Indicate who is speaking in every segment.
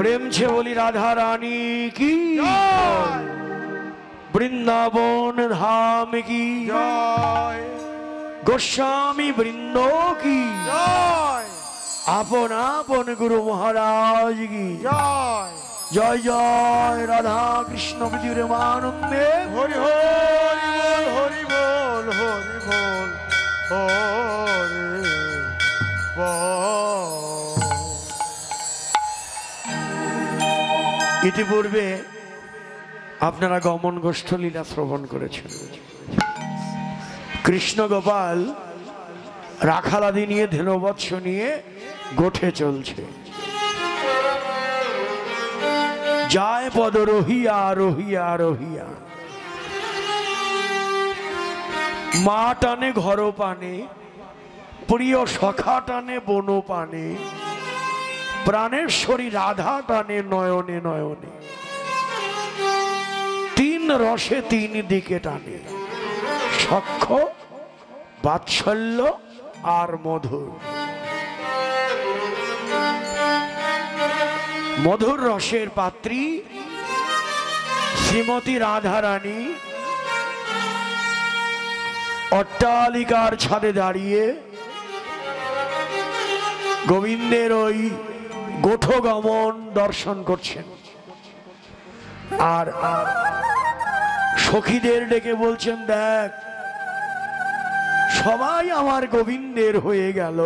Speaker 1: प्रेम से बोली राधा रानी की वृंदावन धाम की गोस्वामी वृंदो की आपन आपन गुरु महाराज की जय जय राधा कृष्ण प्रेमानंदे
Speaker 2: हरि हरि बोल हरि बोल हरि बोल।
Speaker 1: इतिपूर्वे আপনারা গমন গোষ্ঠ লীলা শ্রবণ করেছেন। কৃষ্ণ গোপাল রাখালাদি নিয়ে ধেনুবৎস নিয়ে গোঠে চলছে, যায় পদ রহিয়া রহিয়া রহিয়া, মা টানে ঘর পানে, প্রিয় সখা টানে বন পানে, প্রাণেশ্বরী রাধা টানে নয়নে নয়নে, তিন রসে তিন দিকে টানে, সখ্য বাৎসল্য আর মধুর। মধুর রসের পাত্রী শ্রীমতী রাধা রানী অট্টালিকার ছাদে দাঁড়িয়ে গোবিন্দের ওই গোঠগমন দর্শন করছেন। আর সখীদের ডেকে বলছেন, দেখ সবাই আমার গোবিন্দের হয়ে গেল,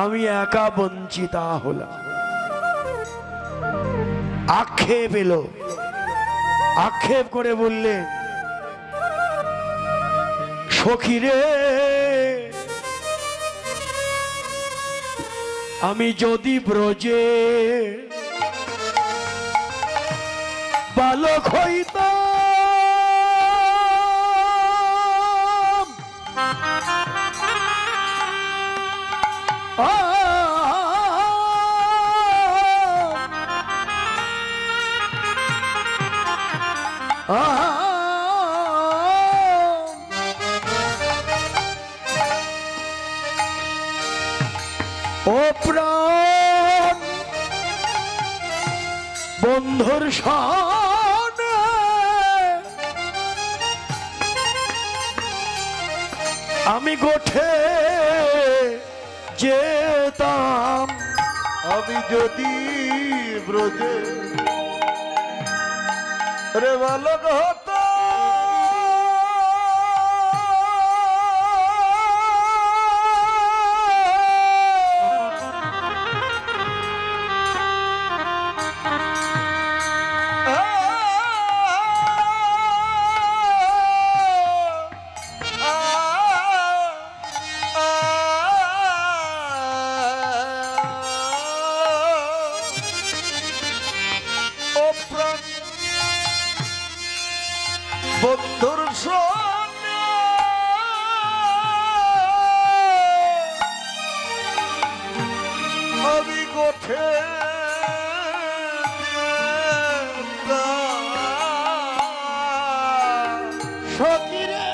Speaker 1: আমি একা বঞ্চিতা হলাম। আক্ষেপ এলো, আক্ষেপ করে বললেন, সখীরে আমি যদি ব্রজে বালক হইতাম, ও প্রাণ বন্ধুর সনে আমি গোঠে যেতাম,
Speaker 2: আমি যদি ব্রজে রে বালক হতো, বন্ধুর সনে আমি গোঠে
Speaker 1: সখীরে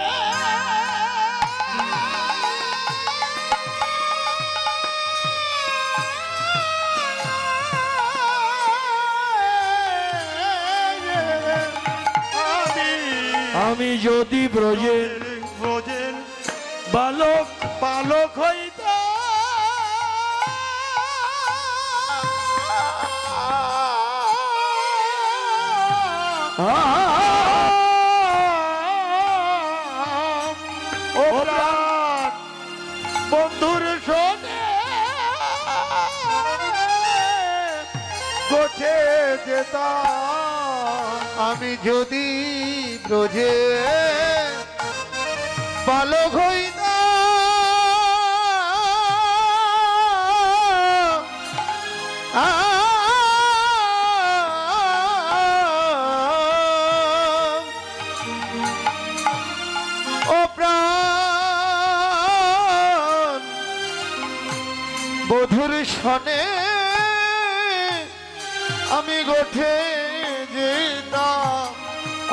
Speaker 1: আমি যদি ব্রজের
Speaker 2: ব্রজের
Speaker 1: বালক
Speaker 2: বালক হইতাম,
Speaker 1: ও প্রাণ
Speaker 2: বন্ধুর সনে গোঠে যেতাম, আমি যদি ব্রজে বালক হইতাম, ও প্রাণ বধুর সনে আমি গোঠে যেতাম,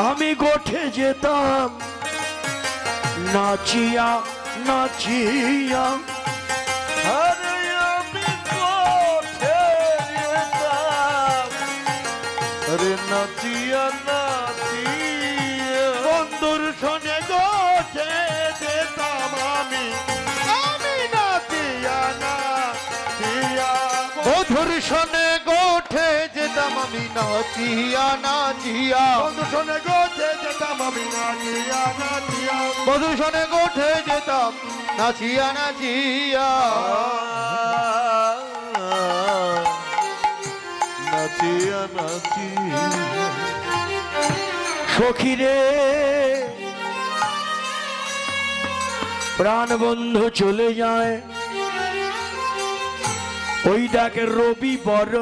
Speaker 1: আমি গোঠে যেতাম, নাচিয়া নাচিয়া,
Speaker 2: আরে আমি গোঠে নাচিয়া নাচিয়া
Speaker 1: বন্ধুর শোনে গোছে যেতাম আমি নাচিয়া নাচিয়া
Speaker 2: মধুর শোনে গোঠে যেতাম আমি নাচিয়া নাচিয়া
Speaker 1: বন্ধু শোনে গোছে যেতাম আমি নাচিয়া নাচিয়া
Speaker 2: মধুর শোনে গোঠে যেতাম নাচিয়া নাচিয়া নাচিয়া নাচিয়া
Speaker 1: সখীরে প্রাণ বন্ধু চলে যায় ওই ডাকে রবি বড়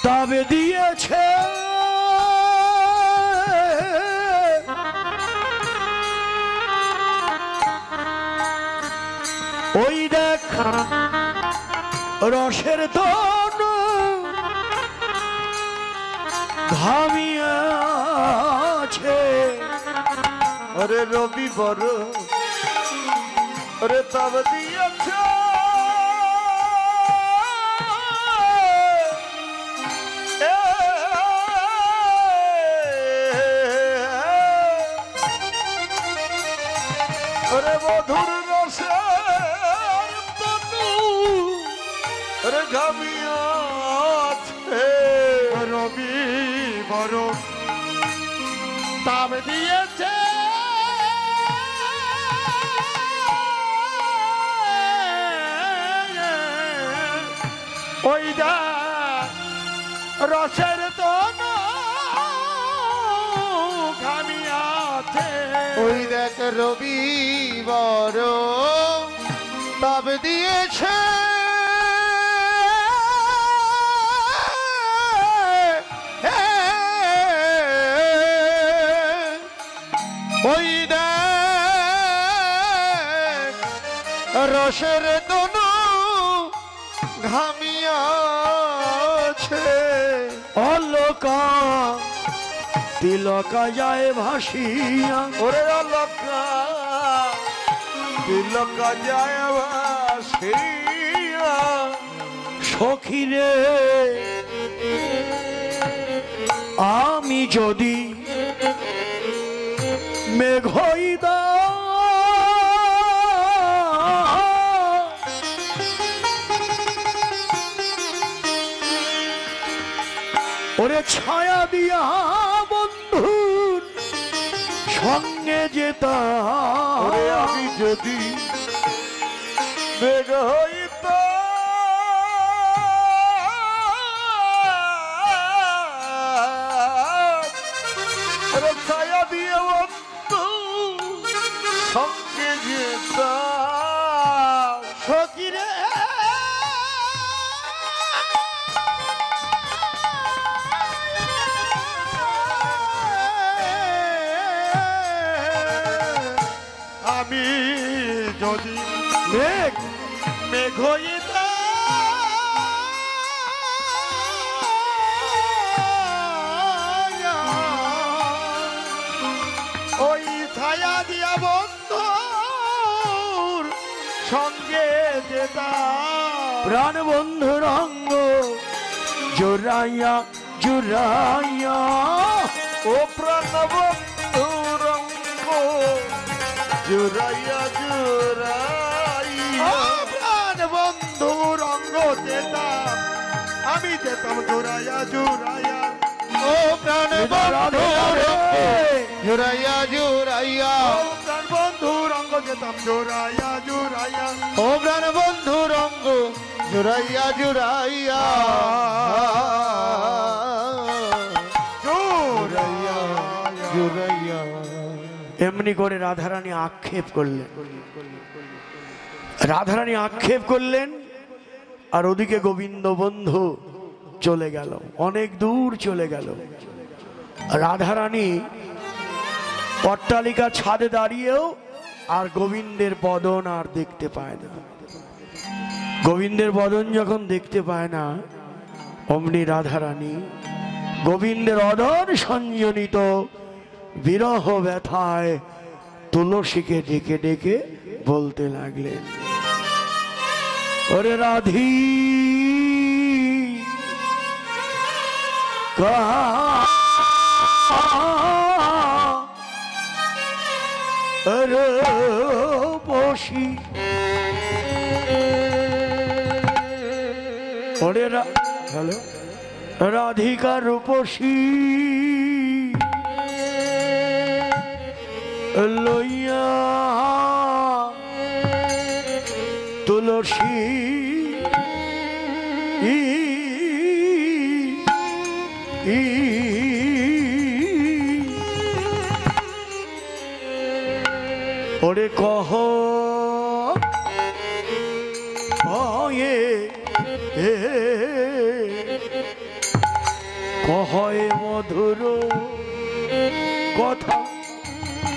Speaker 1: তবে দিয়েছে ওই দেখ রসের দন ঘামিয়াছে
Speaker 2: আরে রবি বড় আরে তব দিয়েছে আরে মধুর রসে আরে ঘামিয়াছে
Speaker 1: রবি বড় তাব দিয়েছে ওই দা রসের তো ঘামিয়াছে
Speaker 2: ওই দেখ রবি বড় তাব দিয়েছে ওই দেখ রসের দনু ঘামিয়াছে
Speaker 1: অলোকা তিলকা যায় ভাসিয়া
Speaker 2: ওরে অলকা তিলকা যায় ভাসিয়া
Speaker 1: সখীরে আমি যদি মেঘ হইদা ওরে ছায়া দিয়া বন্ধুর সঙ্গে যেতাম
Speaker 2: ওরে আমি যদি মেঘ হইত ওরে ছায়া দিয়ে বন্ধু সঙ্গে যেতাম
Speaker 1: সখীরে আমি যদি মেঘ মেঘ হইতা ওই ছায়া দিয়া বন্ধুর সঙ্গে যেতাম প্রাণ বন্ধুর অঙ্গ জোড়াইয়া জুড়াইয়া
Speaker 2: ও প্রাণ বন্ধু রঙ্গ জুরাইয়া জুরাইয়া
Speaker 1: প্রাণ বন্ধু রঙ্গ যেতাম আমি যেতাম জোড়াইয়া জুড়াইয়া
Speaker 2: ও প্রাণ বন্ধু রঙ্গ জুরাইয়া জুরাইয়া
Speaker 1: ও প্রাণ বন্ধু রঙ্গ যেতাম জোড়াইয়া জুড়াইয়া
Speaker 2: ও প্রাণ বন্ধু রঙ্গ জুরাইয়া জুরাইয়া জুরাইয়া জুরাইয়া
Speaker 1: এমনি করে রাধারানী আক্ষেপ করলেন রাধারানী আক্ষেপ করলেন আর ওদিকে গোবিন্দ বন্ধু চলে গেল অনেক দূর চলে গেল রাধারানী অট্টালিকা ছাদে দাঁড়িয়েও আর গোবিন্দের বদন আর দেখতে পায় না গোবিন্দের বদন যখন দেখতে পায় না অমনি রাধারানী গোবিন্দের অদর সঞ্জনিত বিরহ ব্যথায় তুলসীকে ডেকে ডেকে বলতে লাগলেন ওরে রাধি বসি ওরে হ্যালো রাধিকা রূপসী লইয়া তুলসী ওরে কহ কহে মধুর কথা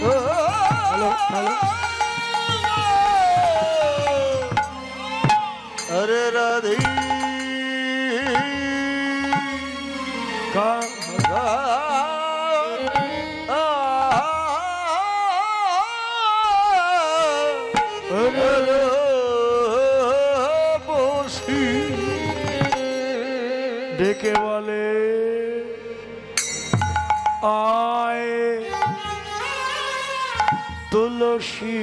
Speaker 1: হ্যালো হ্যালো
Speaker 2: अरे राधे
Speaker 1: का
Speaker 2: বসি
Speaker 1: ডেকে বলে আয় তুলসী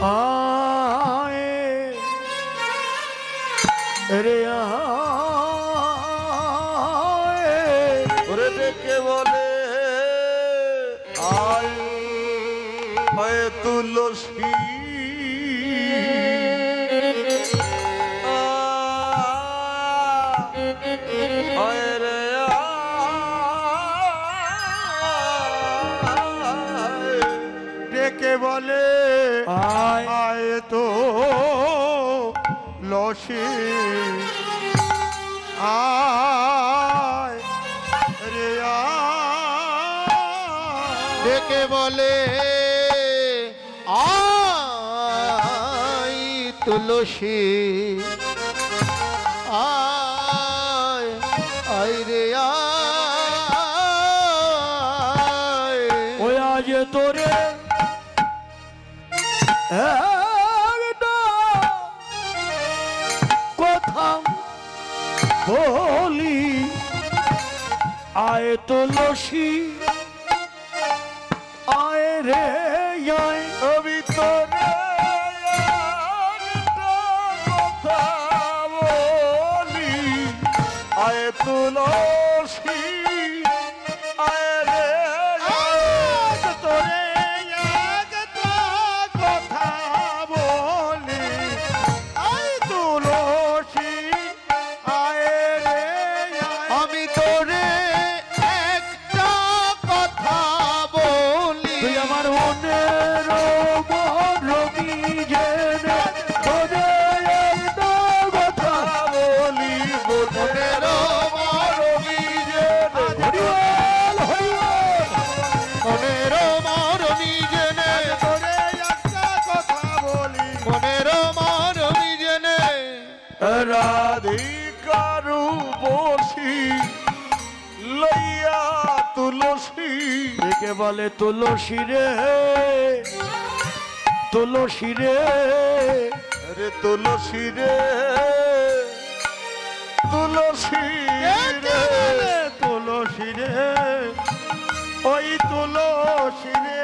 Speaker 1: आए रे आए
Speaker 2: ওরে ডেকে বলে আয় হয় তুলসী আয় রে আয় ডেকে বলে
Speaker 1: आए
Speaker 2: আয় তো লসি আয় রে ডেকে বলে আয় তুলসী আয় আয় রে আয়
Speaker 1: ओ आज तोरे কথা বলি আয় তুলসী আয় রে আয়
Speaker 2: আমি তোরে কথা বলি আয় তুলসী আয় রে আয় তোরে কথা বলি আয় তুলসী আয় রে আমি তোরে একটা কথা বলি
Speaker 1: তুই আমার মনের রবি জেনে তোরে একটা কথা
Speaker 2: বলি মনের মরবি যে
Speaker 1: হরিবল হরিবল
Speaker 2: মনের মরবি জেনে তোরে একটা কথা বলি মনের মরবি জেনে রাধিকারু বসি লইয়া তুলসী
Speaker 1: একে বলে তুলসী রে তুলসী রে
Speaker 2: রে তুলসী রে তুলসী রে তুলসী রে ওই তুলসী রে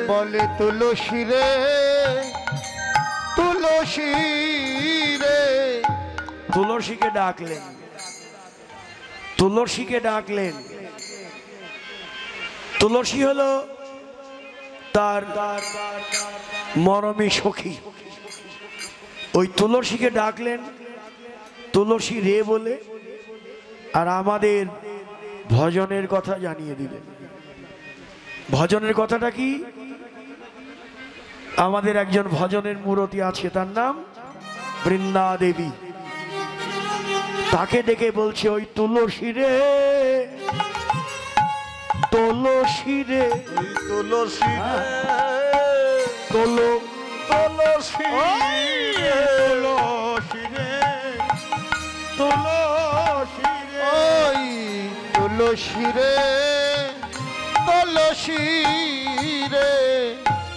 Speaker 2: বলে তুলসী রে তুলসী রে
Speaker 1: তুলসীকে ডাকলেন তুলসীকে ডাকলেন তুলসী হলো তার মরমী সখী ওই তুলসীকে ডাকলেন তুলসী রে বলে আর আমাদের ভজনের কথা জানিয়ে দিলেন ভজনের কথাটা কি আমাদের একজন ভজনের মূরতি আছে তার নাম বৃন্দা দেবী তাকে ডেকে বলছে ওই তুলসী রে তুলসী রে
Speaker 2: ওই তুলসী রে
Speaker 1: তুলো
Speaker 2: তুলসী রে তুলসী রে তুলসী রে ওই তুলসী রে তুলসী রে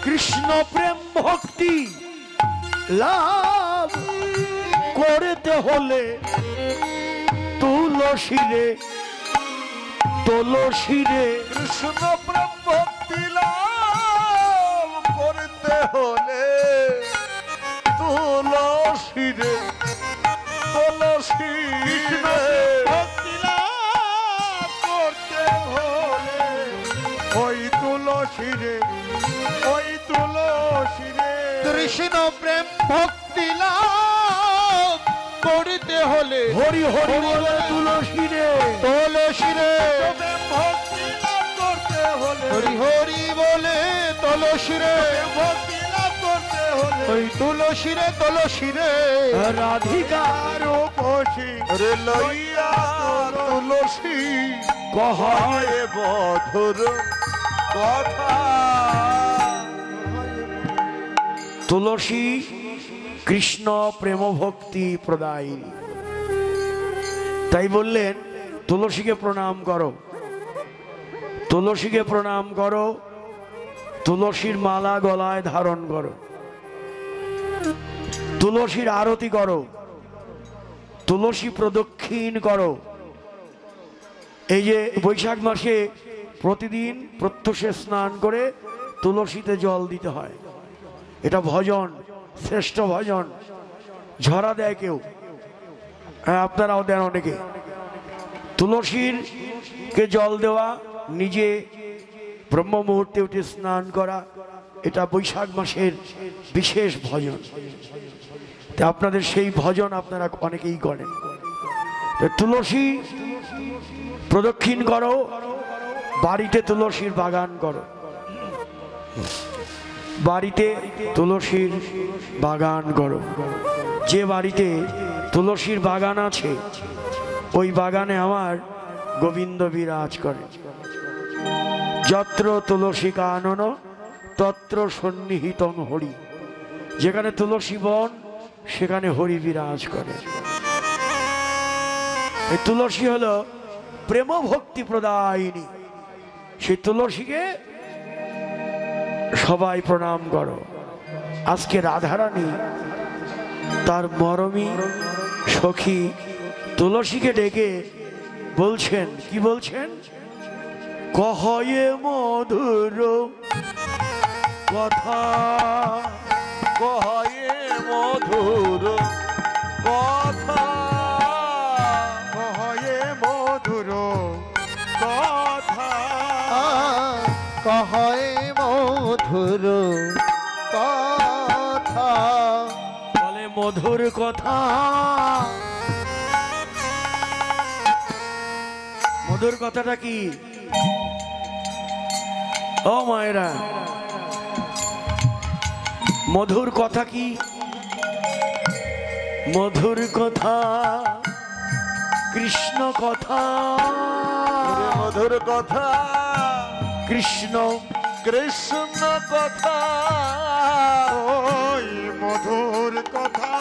Speaker 1: কৃষ্ণ প্রেম ভক্তি লাভ করতে হলে তুলসী রে তুলসী রে
Speaker 2: কৃষ্ণ প্রেম ভক্তি লাভ করতে হলে তুলসী রে তুলসী রে ভক্তি লাভ করতে হলে ওই তুলসী রে ওই তুলসী রে কৃষ্ণ প্রেম ভক্তি লাভ করতে হলে
Speaker 1: হরি হরি বলে তুলসী রে
Speaker 2: তুলসী রে ভক্তি লাভ করতে হলে হরি হরি বলে তুলসী রে ভক্তি লাভ করতে হলে ওই তুলসী রে
Speaker 1: রাধিকার
Speaker 2: রূপসী রে লইয়া তুলসী
Speaker 1: কহায়
Speaker 2: মধুর কথা
Speaker 1: তুলসী কৃষ্ণ প্রেম ভক্তি প্রদায়ী। তাই বললেন তুলসীকে প্রণাম করো, তুলসীকে প্রণাম করো, তুলসীর মালা গলায় ধারণ করো, তুলসীর আরতি করো, তুলসী প্রদক্ষিণ করো। এই যে বৈশাখ মাসে প্রতিদিন প্রত্যুষে স্নান করে তুলসীতে জল দিতে হয়, এটা ভজন, শ্রেষ্ঠ ভজন। ঝরা দেয় কেউ, আপনারাও দেন অনেকে। তুলসীর কে জল দেওয়া, নিজে ব্রহ্ম মুহূর্তে উঠে স্নান করা, এটা বৈশাখ মাসের বিশেষ ভজন। তা আপনাদের সেই ভজন আপনারা অনেকেই করেন। তুলসী প্রদক্ষিণ করো, বাড়িতে তুলসীর বাগান করো, বাড়িতে তুলসীর বাগান করো। যে বাড়িতে তুলসীর বাগান আছে ওই বাগানে আমার গোবিন্দ বিরাজ করে। যত্র তুলসী কানন তত্র সন্নিহিতং হরি। যেখানে তুলসী বন সেখানে হরি বিরাজ করে। এই তুলসী হলো প্রেম ভক্তি প্রদায়িনী। সেই তুলসীকে সবাই প্রণাম করো। আজকে রাধারানী তার মরমী সখী তুলসীকে ডেকে বলছেন, কি বলছেন? কহয়ে মধুর কথা,
Speaker 2: কহয়ে মধুর কথা, কহয়ে মধুর কথা, কহয়ে মধুর কথা,
Speaker 1: বলে মধুর কথা। মধুর কথাটা কি? ও মায়েরা, মধুর কথা কি? মধুর কথা কৃষ্ণ কথা,
Speaker 2: মধুর কথা
Speaker 1: কৃষ্ণ
Speaker 2: কৃষ্ণ কথা, ওই মধুর কথা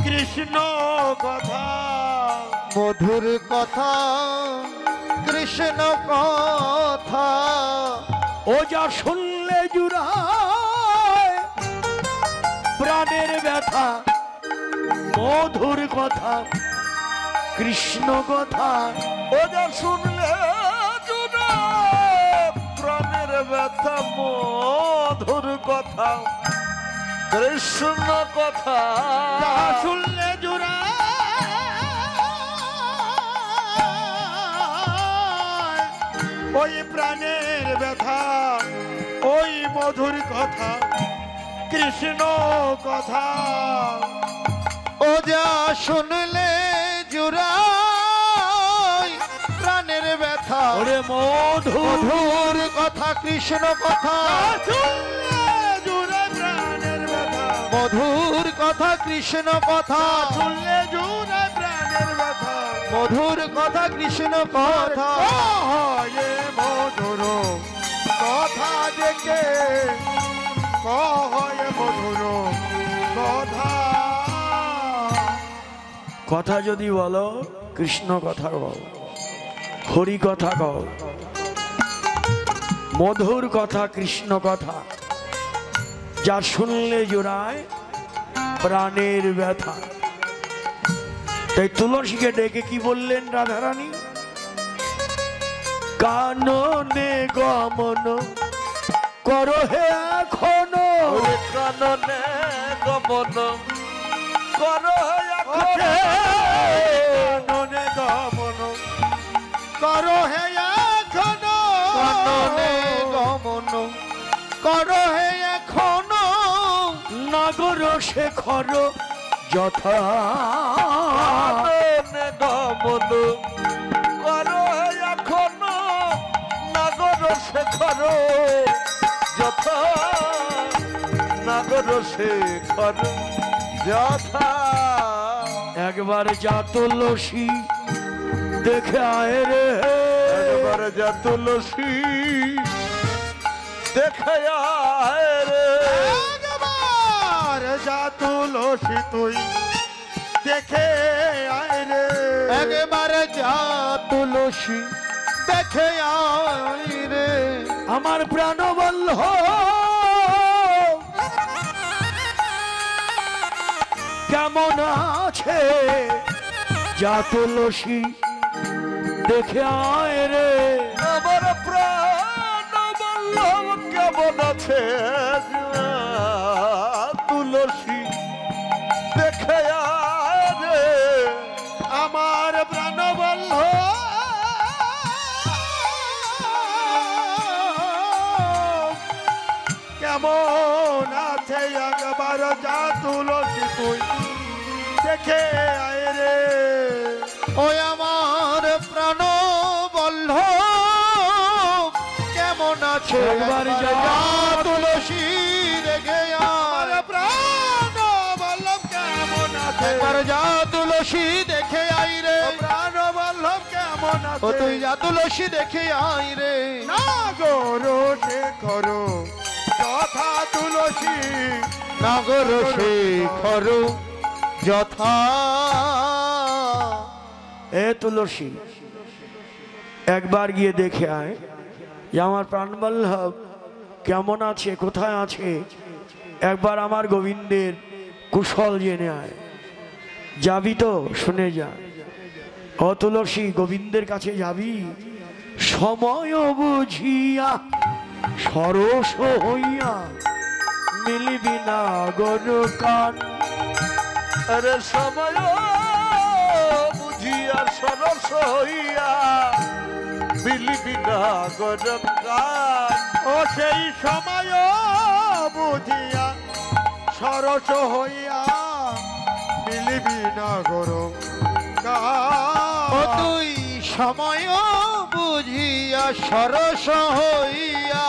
Speaker 2: কৃষ্ণ কথা, মধুর কথা কৃষ্ণ কথা।
Speaker 1: ও যা শুনলে জুড়ায় প্রাণের ব্যথা, মধুর কথা কৃষ্ণ কথা।
Speaker 2: ও যা শুনলে জুড়ায় প্রাণের ব্যথা, মধুর কথা কৃষ্ণ কথা। শুনলে জুড়ায় ওই প্রাণের ব্যথা, ওই মধুর কথা কৃষ্ণ কথা। ও যা শুনলে জুড়াই প্রাণের ব্যথা,
Speaker 1: ওরে
Speaker 2: মধুর কথা কৃষ্ণ কথা। জুড়ে প্রাণের ব্যথা, মধুর কথা কৃষ্ণ কথা। শুনলে জুড়ে প্রাণের ব্যথা, মধুর কথা কৃষ্ণ কথা। এ মধুর কথা দেখে কয় মধুর কথা।
Speaker 1: কথা যদি বলো কৃষ্ণ কথা কও, হরি কথা কও, মধুর কথা কৃষ্ণ কথা। যা শুনলে জোড়ায় প্রাণের ব্যথা। তাই তুলসীকে ডেকে কি বললেন রাধারানী? কাননে গমন করো হে এখনো,
Speaker 2: কাননে গমন করো এখনো, কাননে গমন করো হে এখনো, কাননে গমন করো হে এখনো,
Speaker 1: নগর শেখর যথা
Speaker 2: কাননে গমন করো হে এখনো, নগর শেখর যথা, নগর শেখর যথা।
Speaker 1: একবার যা তুলসী দেখে আয় রে,
Speaker 2: একবার যা তুলসী দেখে আয় রে, একবার যা তুলসী তুই দেখে আয় রে, একবার যা তুলসী দেখে আয় রে,
Speaker 1: আমার প্রাণবল্লভ কেমন আছে, যা তুলসী দেখে আয় রে।
Speaker 2: আমার প্রাণ বল্লভ কেমন আছে, তুলসী দেখে আয় রে, আমার প্রাণ বল্লভ কেমন আছে, একবার যা তুলসী তুই দেখে আয় রে, ওই আমার প্রাণ বল্লভ কেমন আছে,
Speaker 1: একবার যা
Speaker 2: তুলসী দেখে আমার প্রাণ বল্লভ কেমন আছে, একবার যা তুলসী দেখে আই রে, প্রাণ বল্লভ কেমন আছে, ও তুই যা তুলসী দেখে আই রে, না গরো শেখর যথা তুলসী, নগর শেখর যথা।
Speaker 1: এ তুলসী একবার গিয়ে দেখে আয় যে আমার প্রাণবল্লভ কেমন আছে, কোথায় আছে, একবার আমার গোবিন্দের কুশল জেনে আয়। যাবি তো? শুনে যা। ও তুলসী, গোবিন্দের কাছে যাবি? সময় বুঝিয়া সরস হইয়া মিলিবি না গর কান,
Speaker 2: আরে সময় বুঝিয়া সরস হইয়া মিলিবি না গর কান, ও সেই সময় বুঝিয়া সরস হইয়া মিলিবি না গর কান, ও তুই সময় বুঝিয়া সরস হইয়া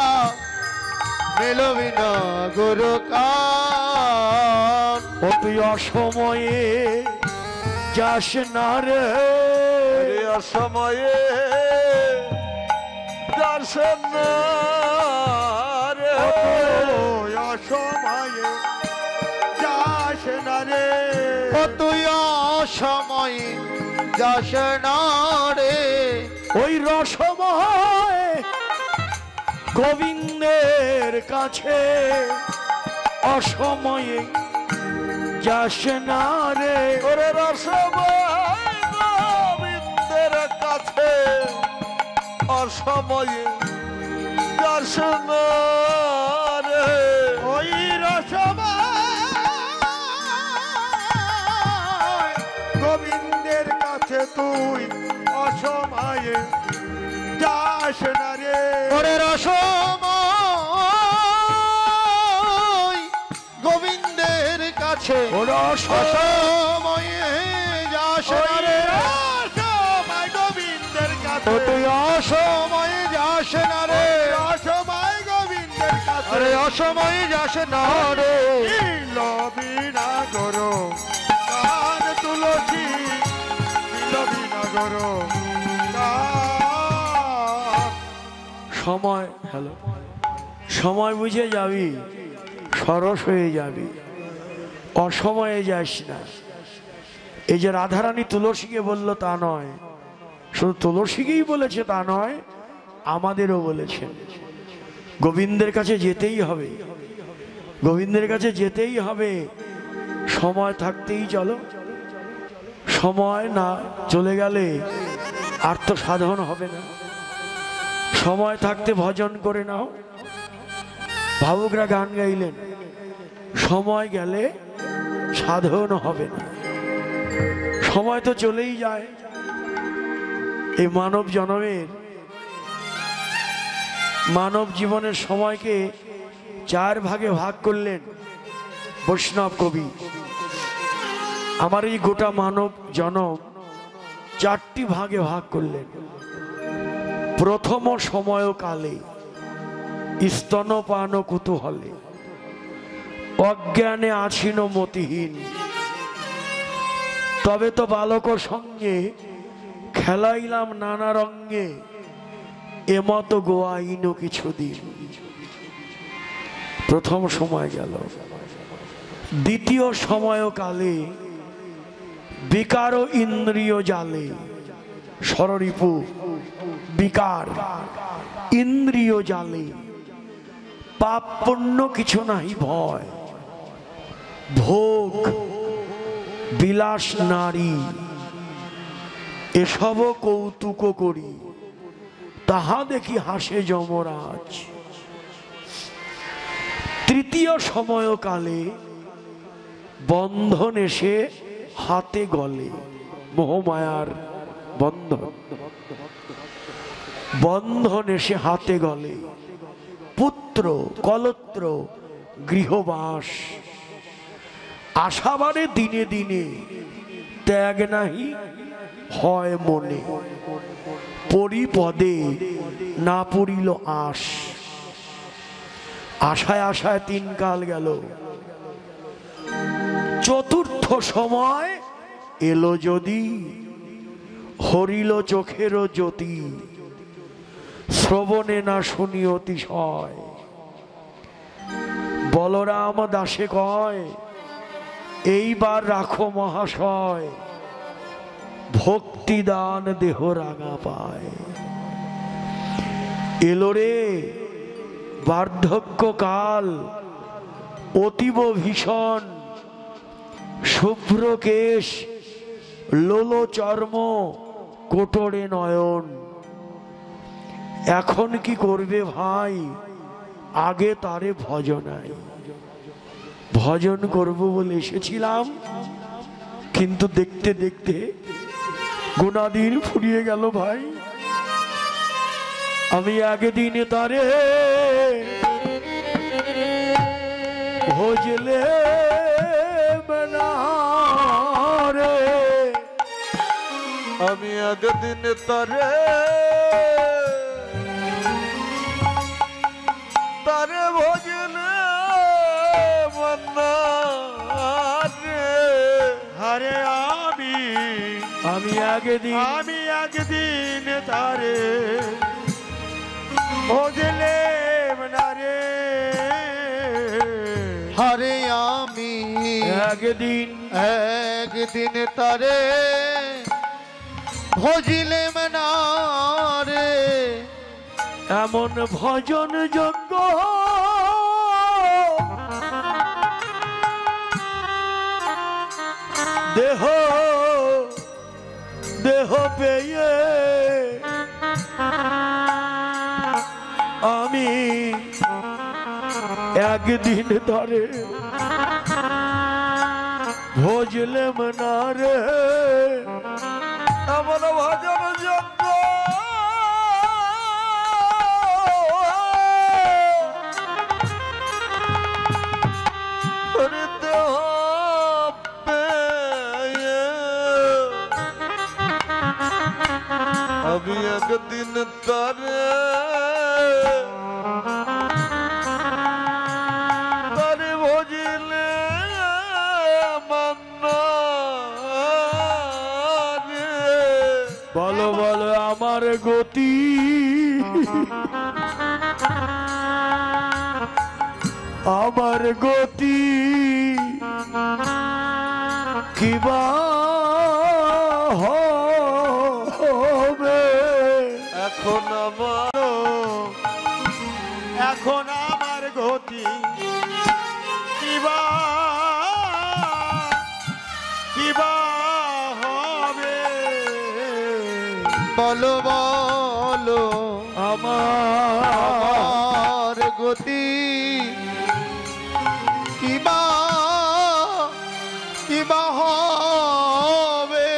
Speaker 2: মিলবি না গর কান,
Speaker 1: ও তুই অসময়ে যাস না রে,
Speaker 2: অসময়ে দর্শন রে, অসময়ে যাস না রে, ও তুই অসময়ে যাস না রে,
Speaker 1: ওই রসময় গোবিন্দের কাছে অসময়ে যাস না রে,
Speaker 2: ওরে রসময় গোবিন্দের কাছে অসময়ে যাস না রে, ওই রসময় গোবিন্দের কাছে তুই অসময়ে যাস না রে, ওরে রসময় গোবিন্দের কাছে অসময়ে যাস না রে, অসময় গোবিন্দের কাছে, তুই অসময়ে যাস না রে, অসময় গোবিন্দের কাছে, আরে অসময়ে যাস না রে, লবি না করো কান তুলসী, লবি না করো
Speaker 1: সময় হ্যালো সময় বুঝে যাবি, সরস হয়ে যাবি, অসময়ে যাস না। এই যে রাধারানী তুলসীকে বলল তা নয়, শুধু তুলসীকেই বলেছে তা নয়, আমাদেরও বলেছেন গোবিন্দের কাছে যেতেই হবে, গোবিন্দের কাছে যেতেই হবে। সময় থাকতেই চলো, সময় না চলে গেলে আর তো সাধন হবে না। সময় থাকতে ভজন করে নাও। ভাবুকরা গান গাইলেন, সময় গেলে সাধন হবে না। সময় তো চলেই যায়। এই মানব জন্মের, মানব জীবনের সময়কে 4 ভাগে ভাগ করলেন বৈষ্ণব কবি। আমার এই গোটা মানব জনম 4টি ভাগে ভাগ করলেন। প্রথম সময় কালে স্তনপান কুতূহলে, অজ্ঞানে আছিন মতিহীন, তবে তো বালক সঙ্গে খেলাইলাম নানা রঙ্গে, এমতো গোয়াইন কিছুদিন। প্রথম সময় গেল। দ্বিতীয় সময় কালে বিকার ইন্দ্রিয় জালে, ষড়রিপু বিকার ইন্দ্রিয় জালে, পাপ পুণ্য কিছু নাহি ভয়, ভোগ বিলাস নারী এসব কৌতুক করি, তাহা দেখি হাসে যমরাজ। তৃতীয় সময় কালে বন্ধন এসে হাতে গলে, মোহমায়ার বন্ধন, বন্ধন এসে হাতে গলে, পুত্র কলত্র গৃহবাস, আশাবারে দিনে দিনে ত্যাগ নাহি হয় মনে, পরিপদে না পড়িল আশ। আশায় আশায় 3 কাল গেল। চতুর্থ সময় এলো যদি, হরিল চোখের জ্যোতি, শ্রবণে না শুনি অতিশয়। বলরাম দাসে কয়, এইবার রাখো মহাশয়, ভক্তিদান দেহ রাঙা পায়। এলো রে বার্ধক্য কাল অতীব ভীষণ, শুভ্র কেশ লোলো চর্ম কোটরে নয়ন। এখন কি করবে ভাই, আগে তারে ভজনাই। ভজন করব বলে এসেছিলাম, কিন্তু দেখতে দেখতে গুণাদিন ফুরিয়ে গেল ভাই। আমি একদিনে তারে ভজলে রে,
Speaker 2: আমি একদিনে তারে তারে ভজলে রে। হরে আমি একদিন তারে ভজলে রে। হরে আমি একদিন তারে ভজিলে রে।
Speaker 1: এমন ভজন যোগ্য দেহ দেহ পেয়ে আমি একদিন ধরে ভজলেম না রে।
Speaker 2: এমন ভজন যোগ্য আমি একদিন তারে তারে ভজিলে
Speaker 1: বলো বলো আমার গতি আমার গতি কিবা হবে
Speaker 2: এখন আমার গতি কিবা বলো বলো আমার গতি কিবা কিবা হবে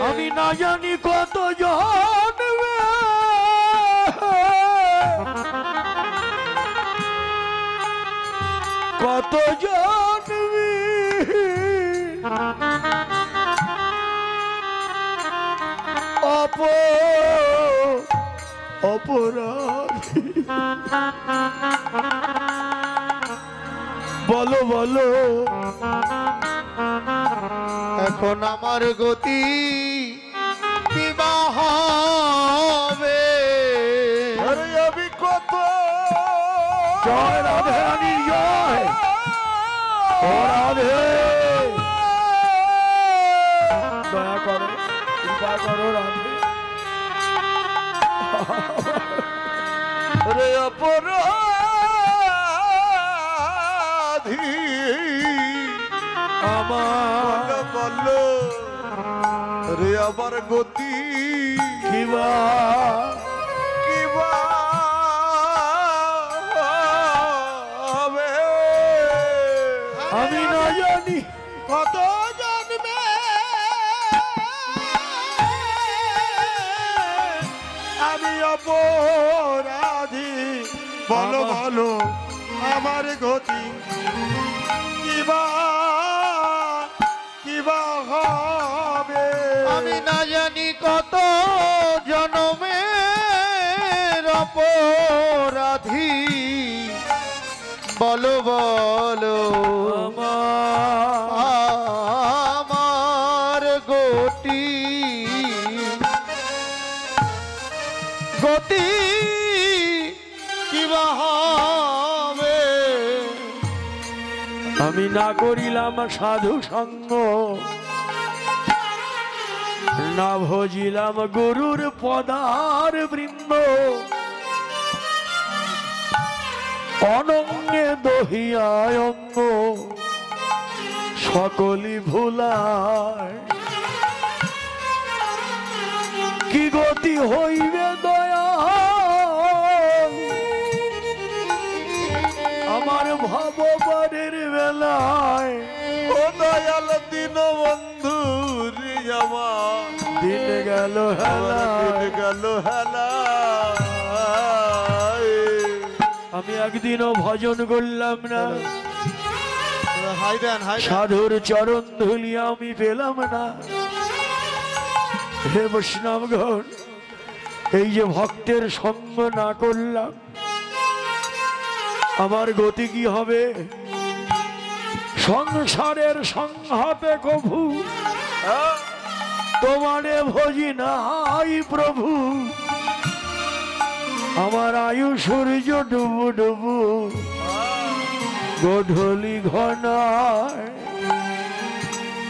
Speaker 1: আমি না জানি কত জন্মে কত জন্মে অপরাধী বলো বলো
Speaker 2: এখন আমার গতি কিবা হবে আমি কত
Speaker 1: জয় রাধে রানীর জয় ও রাধে দয়া করো কৃপা করো রাধে
Speaker 2: রে অপরাধী
Speaker 1: আমার
Speaker 2: বলো রে আমার গতি
Speaker 1: কিবা
Speaker 2: কিবা হবে
Speaker 1: আমি না জানি
Speaker 2: কত জন্মে আমি অপরাধী বলো বলো আমার গতি কিবা কিবা হবে আমি না জানি কত জন্মের অপরাধী বলো বলো আমার গতি গতি কিবা হবে
Speaker 1: আমি না করিলাম সাধু সঙ্গ না ভজিলাম গুরুর পদার বৃন্দ অনঙ্গে দহিয়ায় অঙ্গ সকলি ভুলায় কি গতি হইবে দয়া আমার ভববানের বেলায়
Speaker 2: ও দয়াল দিন বন্ধু রে আমার
Speaker 1: দিন গেল হেলায়
Speaker 2: গেল হেলা
Speaker 1: আমি একদিনও ভজন করলাম না
Speaker 2: হাই দেন হাই
Speaker 1: সাধুর চরণ ধুলি আমি পেলাম না হে বৈষ্ণবগণ এই যে ভক্তের সঙ্গ না করলাম আমার গতি কি হবে সংসারের সংঘাতে কভু তোমারে ভজি নাই প্রভু আমার আয়ু সূর্য ডুবু ডুবু গধূলি ঘনায়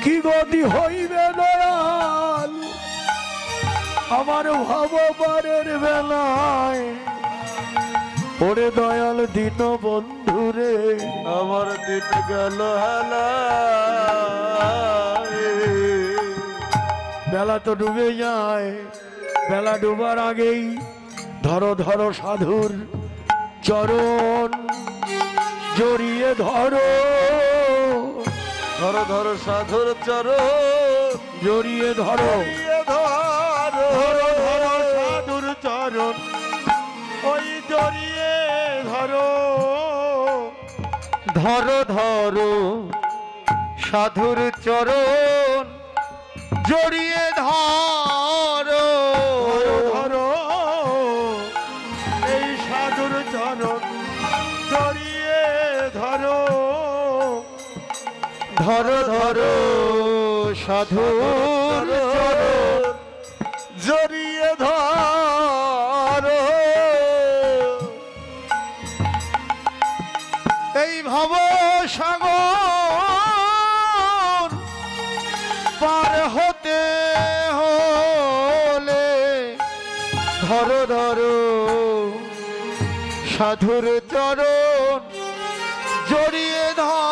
Speaker 1: কি গতি হইবে দয়াল আমার ভববারের বেলায় ওরে দয়াল দিন বন্ধুরে
Speaker 2: আমার দিন গেল হেলা
Speaker 1: বেলা তো ডুবে যায় বেলা ডুবার আগেই ধরো ধরো সাধুর চরণ জড়িয়ে ধরো
Speaker 2: ধরো ধরো সাধুর চরণ
Speaker 1: জড়িয়ে ধরো
Speaker 2: ধরো ধরো সাধুর চরণ ওই জড়িয়ে ধরো ধরো ধরো সাধুর চরণ জড়িয়ে ধরো ধরো এই সাধুর চরণ জড়িয়ে ধরো ধরো ধরো সাধুর চরণ জড়িয়ে ধরো এই ভব সাগর পার হতে হলে ধরো ধরো সাধুর চরণ জড়িয়ে ধরো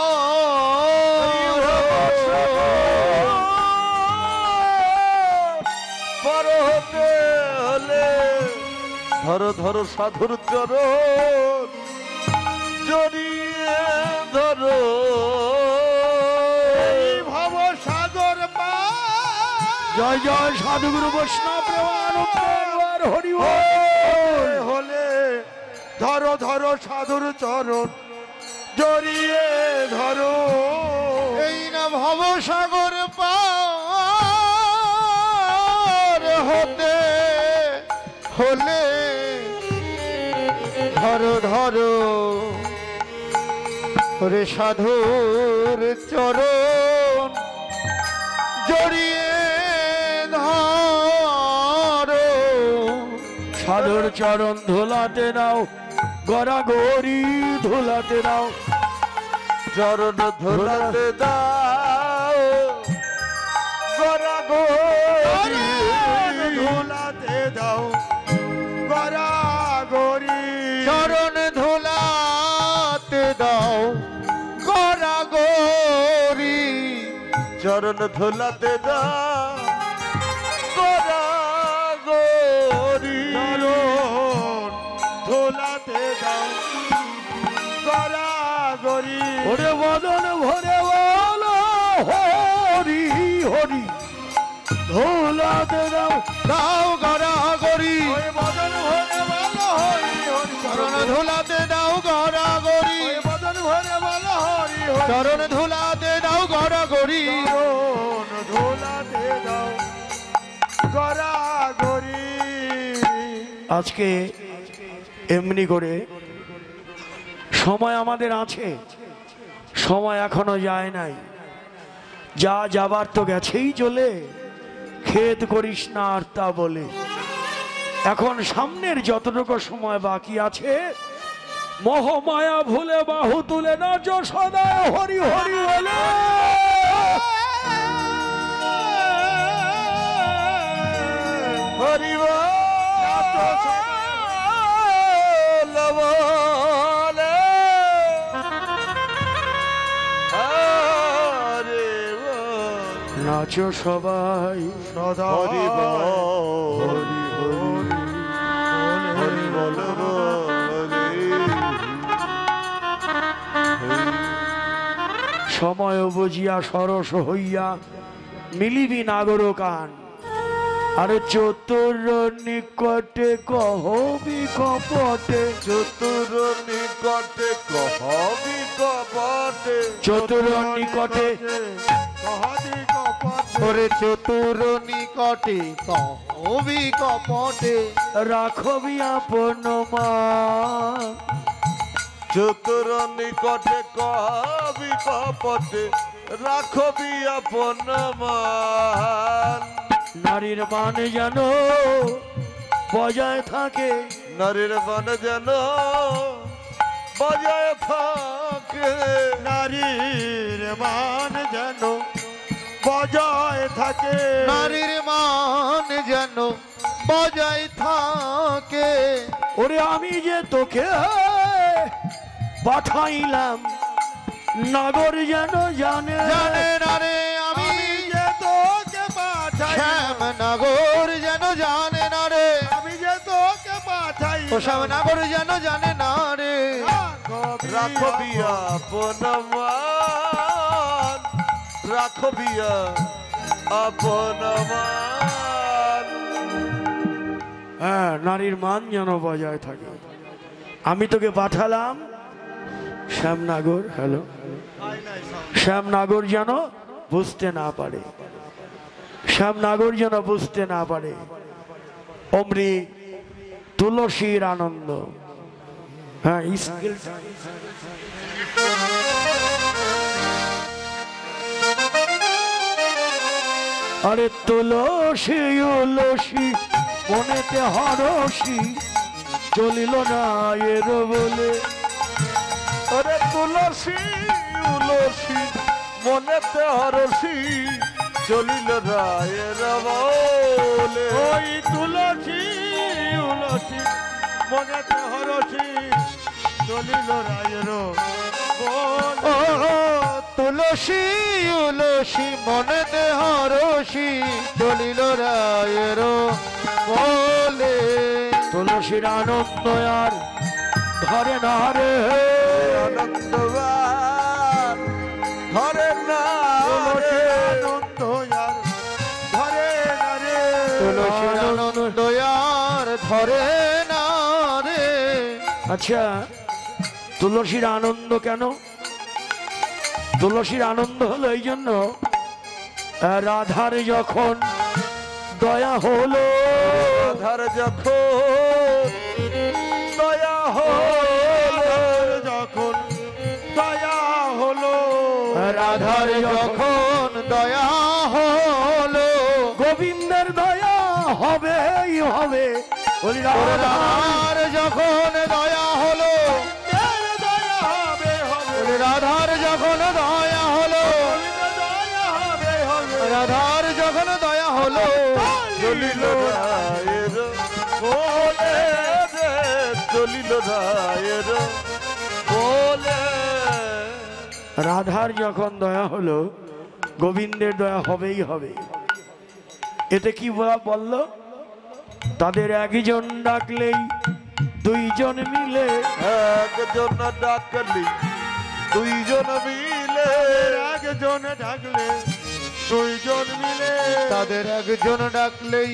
Speaker 2: ধরো ধরো সাধুর চরণ জড়িয়ে ধরো ভব সাগর পা
Speaker 1: জয় জয় সাধুগুরু বৈষ্ণব প্রেমানন্দ হরি বল।
Speaker 2: হলে ধরো ধরো সাধুর চরণ জড়িয়ে ধরো এই না ভব সাগর পার হতে হলে ধরো ধরো ওরে সাধুর চরণ জড়িয়ে ধরো
Speaker 1: সাধুর চরণ ধোলাতে নাও গড়াগড়ি ধোলাতে নাও
Speaker 2: চরণ ধোলাতে দাও গড়াগড়ি ধোলাতে দাও গড়াগড়ি চরণ ধোলাতে দাও গড়াগড়ি চরণ ধোলাতে দাও গড়াগড়ি ধোলাতে দাও গড়াগড়ি
Speaker 1: ওরে বদন ভরে বল হরি হরি ধোলাতে দাও
Speaker 2: দাও গড়াগড়ি
Speaker 1: বদন ভরে বল হরি হরি
Speaker 2: চরণ ধোলাতে দাও গড়াগড়ি
Speaker 1: বদন ভরে বল হরি হরি
Speaker 2: চরণ ধোলাতে দাও গড়াগড়ি
Speaker 1: ধোলাতে দাও গড়াগড়ি। আজকে এমনি করে সময় আমাদের আছে, সময় এখনো যায় নাই, যা যাবার তো গেছেই চলে, খেদ করিস না আর তা বলে। এখন সামনের যতটুকু সময় বাকি আছে মোহমায়া ভুলে বাহু তুলে নাচ সদা হরি হরি বলে।
Speaker 2: হরি
Speaker 1: নাচো সবাই
Speaker 2: সদা হরি হরি হরি হরি বল
Speaker 1: সময় বুঝিয়া সরস হইয়া মিলিবি নাগর কান। আরে চতুর নিকটে কহবি কপটে,
Speaker 2: চতুর নিকটে কহবি কপটে,
Speaker 1: চতুর নিকটে
Speaker 2: ওরে চতুর নিকটে কহবি কপটে
Speaker 1: রাখবি আপন মান।
Speaker 2: চতুর নিকটে কহবি কপটে রাখবি আপন মান।
Speaker 1: নারীর মান যেন বজায় থাকে,
Speaker 2: নারীর মান যেন বজায় থাকে, নারীর মান যেন বজায় থাকে, নারীর মান যেন বজায় থাকে।
Speaker 1: ওরে আমি যে তোকে পাঠাইলাম নাগর যেন জানে,
Speaker 2: জানে না রে আমি যে তোকে পাঠাই, শ্যাম নাগর যেন জানে না রে আমি যে তোকে পাঠাই, ও শ্যাম নাগর যেন জানে না রে। রাখবি আপন মান, রাখবি আপন মান।
Speaker 1: হ্যাঁ, নারীর মান যেন বজায় থাকে। আমি তোকে পাঠালাম শ্যামনগর, হ্যালো শ্যামনগর যেন বুঝতে না পারে, শ্যামনগর যেন বুঝতে না পারে। অমরি তুলসীর আনন্দ। হ্যাঁ, স্কিল আরে তুলসী উলসী মনেতে হরসি চলিল না এর বলে।
Speaker 2: ওরে তুলসী উলসী মনেতে হরসি চলিল রায়ের বলে। ওই তুলসী উলসী মনেতে হরসি চলিল রায়ের বলে। ও তুলসী উলসী মনেতে হরসি চলিল রায়ের বলে।
Speaker 1: তুলসী তুলসীর আনন্দ আর ধরে না রে,
Speaker 2: আনন্দবান ধরে না রে, আনন্দ আর ধরে না রে, তুলসীর আনন্দ আর ধরে না রে।
Speaker 1: আচ্ছা, তুলসীর আনন্দ কেন? তুলসীর আনন্দ হলো এই জন্য, রাধার যখন দয়া হলো,
Speaker 2: রাধার যখন দয়া হলো, যখন দয়া হলো, রাধার যখন দয়া হলো,
Speaker 1: গোবিন্দের দয়া হবেই হবে। বলি
Speaker 2: রাধার যখন দয়া হলো, দয়া হবে হবে, রাধার যখন দয়া হলো, দয়া হবে হবে, রাধার যখন দয়া হলো, চলিল রায়ের বলে রে, চলিল রায়ের বলে।
Speaker 1: রাধার যখন দয়া হলো, গোবিন্দের দয়া হবেই হবে। এতে কি বলল? তাদের একজন ডাকলেই দুইজন মিলে,
Speaker 2: একজন ডাকলি দুইজন মিলে, একজন ডাকলে দুইজন মিলে, তাদের একজন ডাকলেই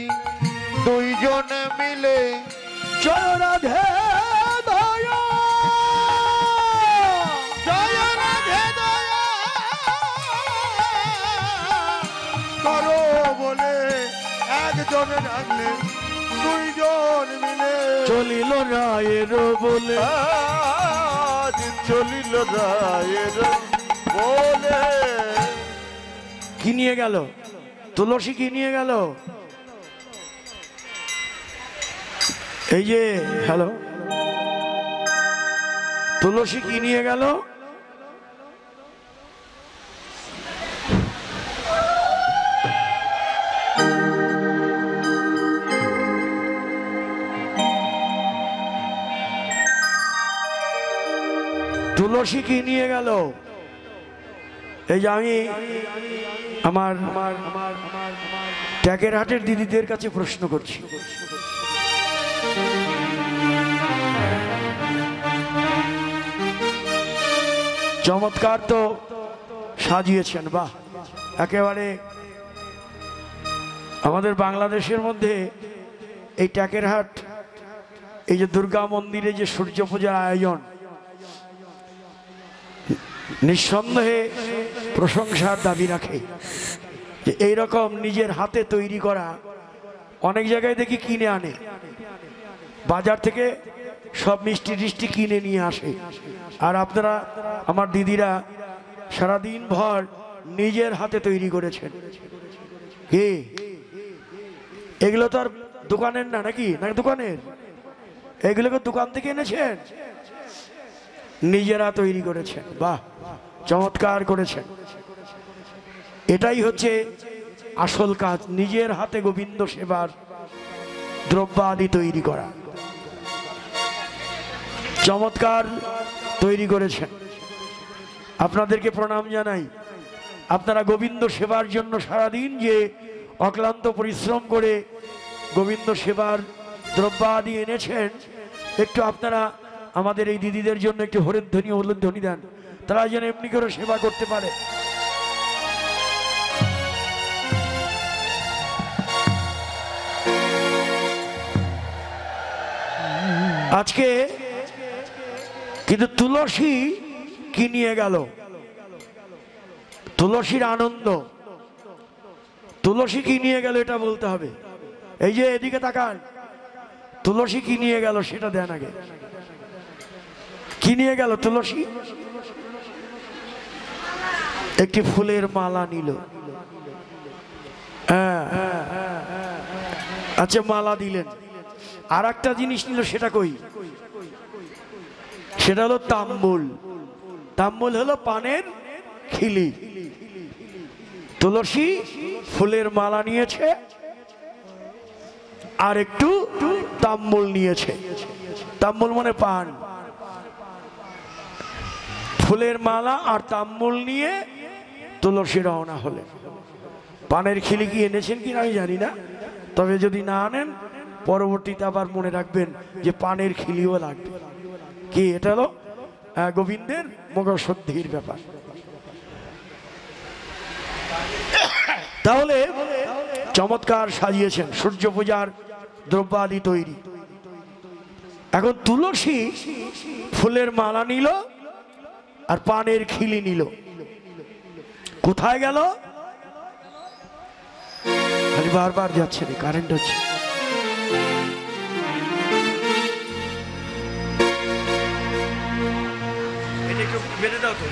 Speaker 2: দুইজন মিলে,
Speaker 1: জয় রাধে দয়া,
Speaker 2: জয় রাধে দয়া করো বলে একজন ডাকলে দুইজন মিলে,
Speaker 1: চলিল রায়ের বলে,
Speaker 2: আজ চলিল রায়ের বলে।
Speaker 1: কি নিয়ে গেল? তুলসী কি নিয়ে গেল? এই যে হ্যালো, তুলসী কি নিয়ে গেল? তুলসী কি নিয়ে গেল? এই যে আমি আমার ট্যাকের হাটের দিদিদের কাছে প্রশ্ন করছি, চমৎকার তো সাজিয়েছেন, বাহ! একেবারে আমাদের বাংলাদেশের মধ্যে এই ট্যাকের হাট, এই যে দুর্গা মন্দিরে যে সূর্য পূজার আয়োজন, নিঃসন্দেহে প্রশংসার দাবি রাখে। যে এইরকম নিজের হাতে তৈরি করা, অনেক জায়গায় দেখি কিনে আনে, বাজার থেকে সব মিষ্টি টিষ্টি কিনে নিয়ে আসে, আর আপনারা আমার দিদিরা সারাদিন ভর নিজের হাতে তৈরি করেছেন। কি এগুলো তো আর দোকানের না, নাকি না দোকানের? এগুলোকে দোকান থেকে এনেছেন, নিজেরা তৈরি করেছেন, বাহ! চমৎকার করেছেন। এটাই হচ্ছে আসল কাজ, নিজের হাতে গোবিন্দ সেবার দ্রব্য আদি তৈরি করা। চমৎকার তৈরি করেছেন, আপনাদেরকে প্রণাম জানাই। আপনারা গোবিন্দ সেবার জন্য সারাদিন যে অক্লান্ত পরিশ্রম করে গোবিন্দ সেবার দ্রব্য আদি এনেছেন, একটু আপনারা আমাদের এই দিদিদের জন্য একটু হরির ধ্বনি উলুধ্বনি দেন, তারা যেন এমনি করে সেবা করতে পারে। আজকে কিন্তু তুলসী কি নিয়ে গেল? তুলসীর আনন্দ, তুলসী কি নিয়ে গেল এটা বলতে হবে। এই যে এদিকে তাকান, তুলসী কি নিয়ে গেল সেটা দেন আগে। কি নিয়ে গেল তুলসী? একটি ফুলের মালা নিল। হ্যাঁ, আচ্ছা, মালা দিলেন। আর একটা জিনিস নিল, সেটা কই? সেটা হলো তাম্বুল। তাম্বুল হলো পানের খিলি। তুলসী ফুলের মালা নিয়েছে, আর একটু তাম্বুল নিয়েছে। তাম্বুল মানে পান। ফুলের মালা আর তাম্বুল নিয়ে তুলসী রওনা হলেন। পানের খিলি কি এনেছেন কিনা আমি জানি না, তবে যদি না আনেন পরবর্তীতে আবার মনে রাখবেন যে পানের খিলিও লাগবে। কি এটা হলো গোবিন্দের মগশুদ্ধির ব্যাপার। তাহলে চমৎকার সাজিয়েছেন, সূর্য পূজার দ্রব্যাদি তৈরি। এখন তুলসী ফুলের মালা নিল আর পানের খিলি নিল, কোথায় গেল? খালি বারবার যাচ্ছে রে, কারেন্ট হচ্ছে। এটা একটু বেঁধে দাও তো।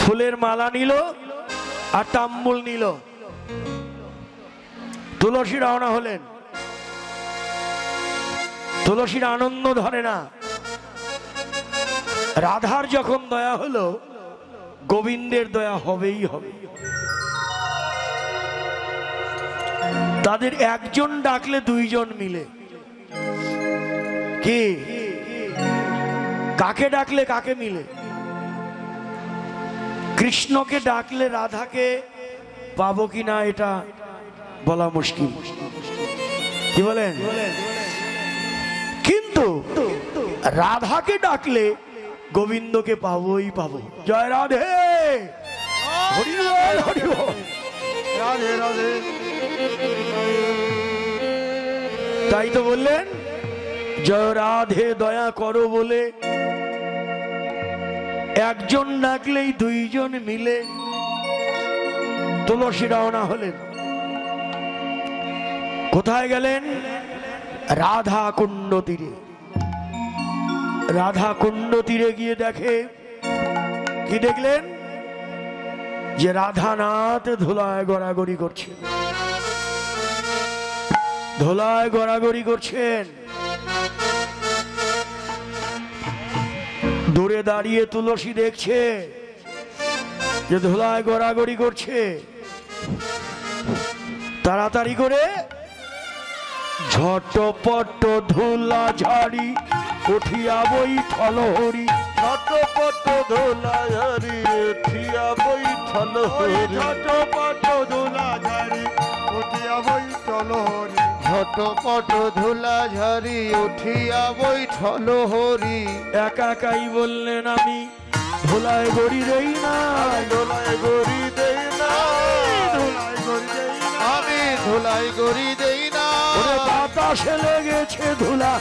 Speaker 1: ফুলের মালা নিল আর তাম্বুল নিল। তুলসী রওনা হলেন। তুলসীর আনন্দ ধরে না। রাধার যখন দয়া হলো, গোবিন্দের দয়া হবেই হবে। তাদের একজন ডাকলে দুইজন মিলে। কি কাকে ডাকলে কাকে মিলে? কৃষ্ণকে ডাকলে রাধাকে পাবো কিনা এটা বলা মুশকিল। কি বলেন? কিন্তু রাধাকে ডাকলে গোবিন্দকে পাবোই পাবো। জয় রাধে, হরি বল, হরি বল,
Speaker 2: রাধে রাধে।
Speaker 1: তাই তো বললেন জয় রাধে দয়া করো বলে একজন ডাকলেই দুইজন মিলে। তুলসী রওনা হলেন। কোথায় গেলেন? রাধা কুণ্ড তীরে। রাধা কুণ্ড তীরে গিয়ে দেখে, কি দেখলেন? যে রাধানাথ ধুলায় গড়াগড়ি করছেন। ধুলায় গড়াগড়ি করছেন। দূরে দাঁড়িয়ে তুলসী দেখছে যে ধুলায় গড়াগড়ি করছে। তাড়াতাড়ি করে ঝটপট ধুলা ঝাড়ি উঠিয়া বৈঠল হরি।
Speaker 2: ঝটপট ধুলা ঝাড়ি উঠিয়া বৈঠল হরি। ঝটপট ধুলা ঝাড়ি উঠিয়া বৈঠল হরি। ঝটপট ধুলা ঝাড়ি উঠিয়া বৈঠল হরি।
Speaker 1: একা একাই বললেন আমি ধুলায় গড়ি দেই না,
Speaker 2: ধুলায় গড়ি দেই না, ধুলায় গড়ি দেই না, আমি ধুলায় গড়ি দেই না।
Speaker 1: ওরে বাতাসে লেগেছে ধুলা,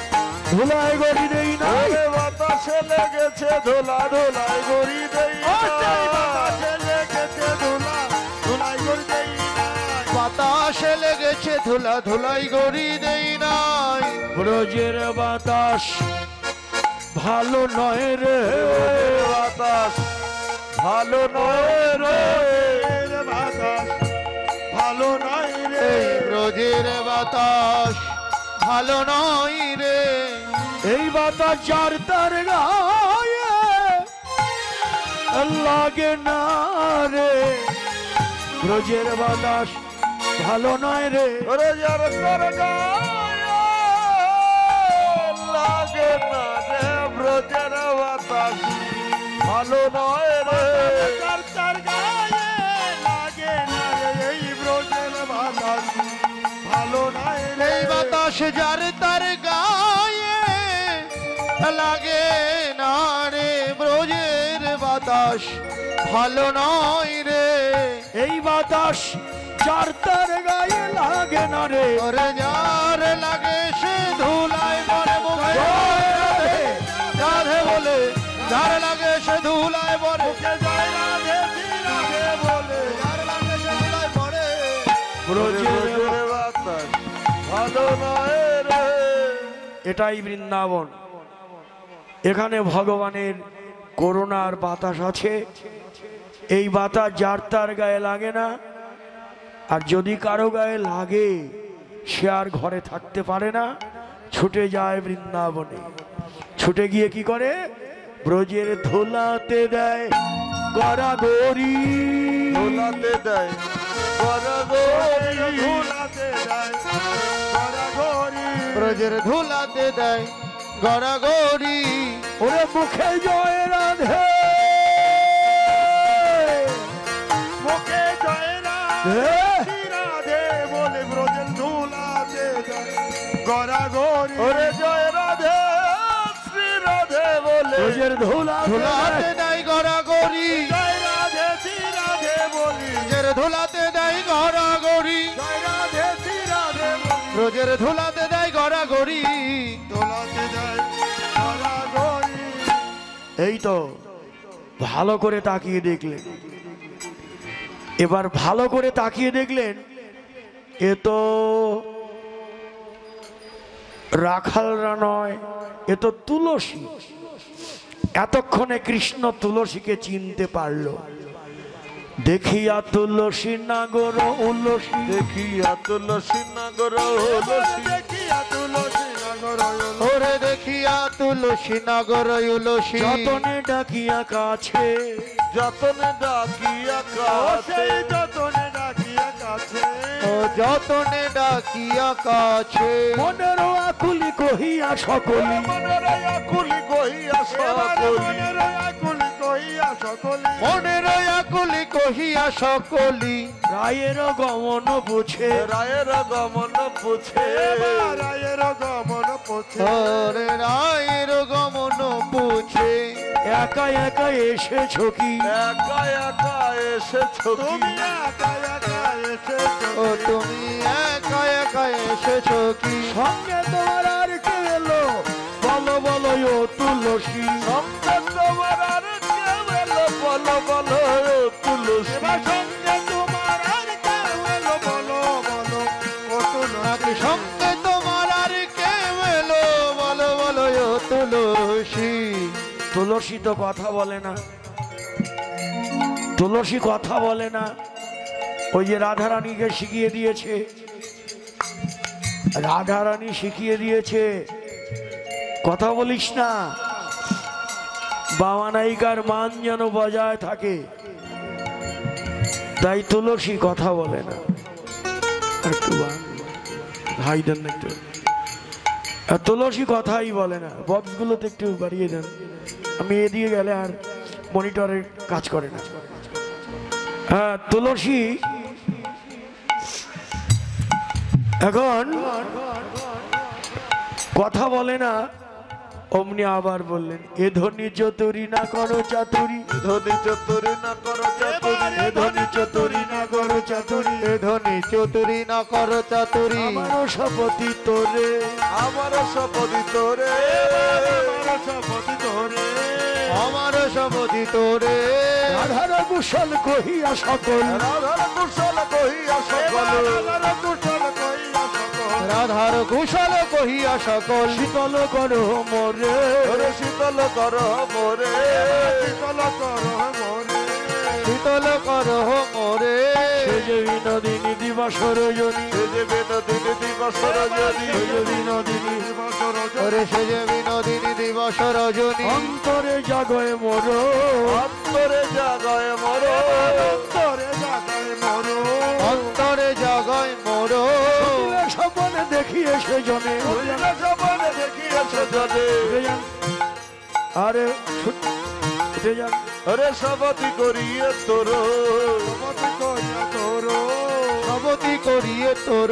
Speaker 1: ধুলায় গড়ি দেই না।
Speaker 2: ওরে বাতাসে লেগেছে ধুলা, ধুলায় গড়ি দেই না। বাতাসে লেগেছে ধুলা, ধুলায় গড়ি দেই না। বাতাসে লেগেছে ধুলা, ধুলাই গড়ি দেই নাই।
Speaker 1: ব্রজের বাতাস ভালো নয় রে,
Speaker 2: বাতাস ভালো নয় রে, বাতাস ভালো নয় রে। ব্রজের বাতাস ভালো নয় রে।
Speaker 1: এই বাতাস যার তার গায়ে লাগে না রে। ব্রজের বাতাস ভালো নয় রে।
Speaker 2: ওরে যার তার গায়ে লাগে না রে। ব্রজের বাতাস ভালো নয় রে। যার তার গায়ে লাগে না রে। এই ব্রজের বাতাস ভালো নয় রে। এই বাতাস যার তার গায়ে লাগে না রে। ব্রজের বাতাস ভালো নয় রে।
Speaker 1: এই বাতাস যার তার গায়ে লাগে না রে।
Speaker 2: ওরে যার লাগে সে ধুলায় মরে মুখে। রাধে বলে যার লাগে সে ধুলায় মরে। জয় রাধে রাধে বলে যার লাগে সে ধুলায় মরে। ব্রজের বাতাস ভালো নয় রে।
Speaker 1: এটাই বৃন্দাবন। এখানে ভগবানের করুণার বাতাস আছে। এই বাতাস যার তার গায়ে লাগে না। আর যদি কারো গায়ে লাগে সে আর ঘরে থাকতে পারে না, ছুটে যায় বৃন্দাবনে। ছুটে গিয়ে কি করে? ব্রজের ধুলাতে দেয় গড়াগড়ি।
Speaker 2: ধুলাতে দেয় ধুলাতে দেয় গড়াগড়ি, ব্রজের ধুলাতে দেয় গড়াগড়ি।
Speaker 1: ওরে মুখে জয় রাধে,
Speaker 2: মুখে জয় রাধে রাধে বলে ব্রজের ধুলাতে দেয় গড়াগড়ি। ওরে জয় রাধে শ্রী রাধে বলে
Speaker 1: ব্রজের
Speaker 2: ধুলাতে দেয় গড়াগড়ি। জয় রাধে শ্রী রাধে বলি ব্রজের ধুলাতে দেয় গড়াগড়ি। জয় রাধে শ্রী রাধে ব্রজের ধুলাতে দেয় গড়াগড়ি, ধুলাতে দেয় গড়াগড়ি।
Speaker 1: এই তো ভালো করে তাকিয়ে দেখলেন, এবার ভালো করে তাকিয়ে দেখলেন এ তো রাখালরা নয়, এ তো তুলসী। এতক্ষণে কৃষ্ণ তুলসীকে চিনতে পারলো। দেখিয়া তুলসী নাগর উলসী,
Speaker 2: দেখিয়া তুলসী নাগর উলসী, দেখিয়া তুলসী নাগর ওরে দেখিয়া তুলসী নাগর উলসী।
Speaker 1: যতনে ডাকিয়া কাছে,
Speaker 2: যতনে ডাকিয়া কাছে, যতনে ডাকিয়া কাছে, ও যতনে ডাকিয়া কাছে।
Speaker 1: মনের আকুলি কহিয়া সকলি,
Speaker 2: মনের আকুলি কহিয়া সকলি, মনের আকুলি কহিয়া সকলি, মনের আকুলি কহিয়া সকলি।
Speaker 1: রায়ের গমন পুছে,
Speaker 2: রায়ের গমন পুছে, রায়ের গমন পুছে, ওরে রায়ের গমন পুছে।
Speaker 1: একা একা এসেছো কি,
Speaker 2: একা একা এসেছো তুমি, একা একা এসেছো, ও তুমি একা একা এসেছো কি।
Speaker 1: সঙ্গে তোমার আর কে এলো বলো বলো ও তুলসী,
Speaker 2: সঙ্গে তোমার আর কে এলো বলো বলো ও তুলসী। সঙ্গে তোমার আর কে এলো বলো বলো ও তুলসী। সঙ্গে তোমার আর কে এলো বলো বলো ও তুলসী।
Speaker 1: তুলসী তো কথা বলে না, তুলসী কথা বলে না। ওই যে রাধারানীকে শিখিয়ে দিয়েছে, রাধারানী শিখিয়ে দিয়েছে কথা বলিস না, বাবা নায়িকার মান যেন বজায় থাকে। তাই তুলসী কথা বলে না। আর একটু ভাই দেন না একটু, আর তুলসী কথাই বলে না। বক্সগুলোতে একটু বাড়িয়ে দেন, আমি এদিকে গেলে আর মনিটরের কাজ করে না। হ্যাঁ, তুলসী এখন কথা বলে না। অমনি আবার বললেন, এ ধনী চতুরি না করো চাতুরি,
Speaker 2: ধনী চতুরি না করো চাতুরি,
Speaker 1: এ ধনী চতুরি না করো চাতুরি,
Speaker 2: এ ধনী চতুরি না করো চাতুরি।
Speaker 1: আমারও শপথি তোরে,
Speaker 2: আমারও শপথি তোরে, আমারও শপথি তোরে, আমারও শপথি তোরে।
Speaker 1: রাধার কুশল কহিয়া সকল,
Speaker 2: রাধার কুশল কহিয়া সকল, রাধার কুশল কহিয়া সকল, রাধার কুশল কহিয়া সকল।
Speaker 1: শীতল করো মোরে,
Speaker 2: ওরে শীতল করো মোরে, শীতল করো মোরে, শীতল করো মোরে।
Speaker 1: সে যে বিনোদিনী দিবস রজনী,
Speaker 2: সে যে বিনোদিনী দিবস রজনী,
Speaker 1: সে যে বিনোদিনী দিবস রজনী,
Speaker 2: ওরে সে যে বিনোদিনী দিবস রজনী।
Speaker 1: অন্তরে জাগয় মোর,
Speaker 2: অন্তরে জাগয় মোর, অন্তরে জাগয় মোর, অন্তরে জাগয় মোর।
Speaker 1: সপনে দেখিয়ে সে জনে,
Speaker 2: সপনে দেখিয়ে সে জনে।
Speaker 1: আরে উঠে যান,
Speaker 2: ওরে শপথি করিয়ে তোর, শপথি করিয়া তোর, শপথি করিয়ে তোর,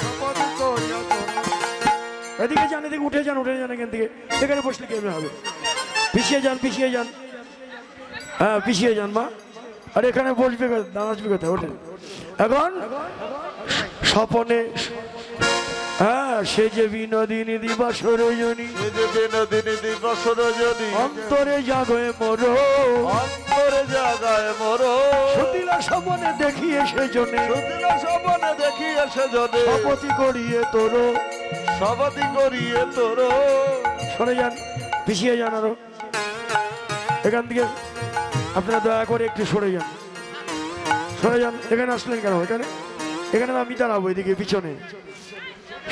Speaker 2: শপথি করিয়া তোর।
Speaker 1: এদিকে যান, এদিকে উঠে যান, উঠে যান এখান থেকে। এখানে বসলে কেমন হবে? পিছিয়ে যান, পিছিয়ে যান, হ্যাঁ পিছিয়ে যান মা। আর এখানে বসবে, দাঁড়াসবে কোথায়? ওঠে এখন স্বপনে, হ্যাঁ সে যে বিনোদিনী দিবস রজনী,
Speaker 2: সে যে বিনোদিনী দিবস রজনী।
Speaker 1: অন্তরে জাগয় মোর,
Speaker 2: অন্তরে জাগায় মোর।
Speaker 1: সতীলা স্বপনে দেখিয়ে সে জনে,
Speaker 2: সতীলা স্বপনে দেখিয়ে সে জনে।
Speaker 1: শপথি করিয়ে তোর,
Speaker 2: শপথি করিয়ে তোর।
Speaker 1: সরে যান, পিছিয়ে যান আরো। এখান থেকে আপনারা দয়া করে একটু সরে যান, সরে যান। এখানে আসলেন কেন? এখানে এখানে আমি দাঁড়াবো এদিকে পিছনে।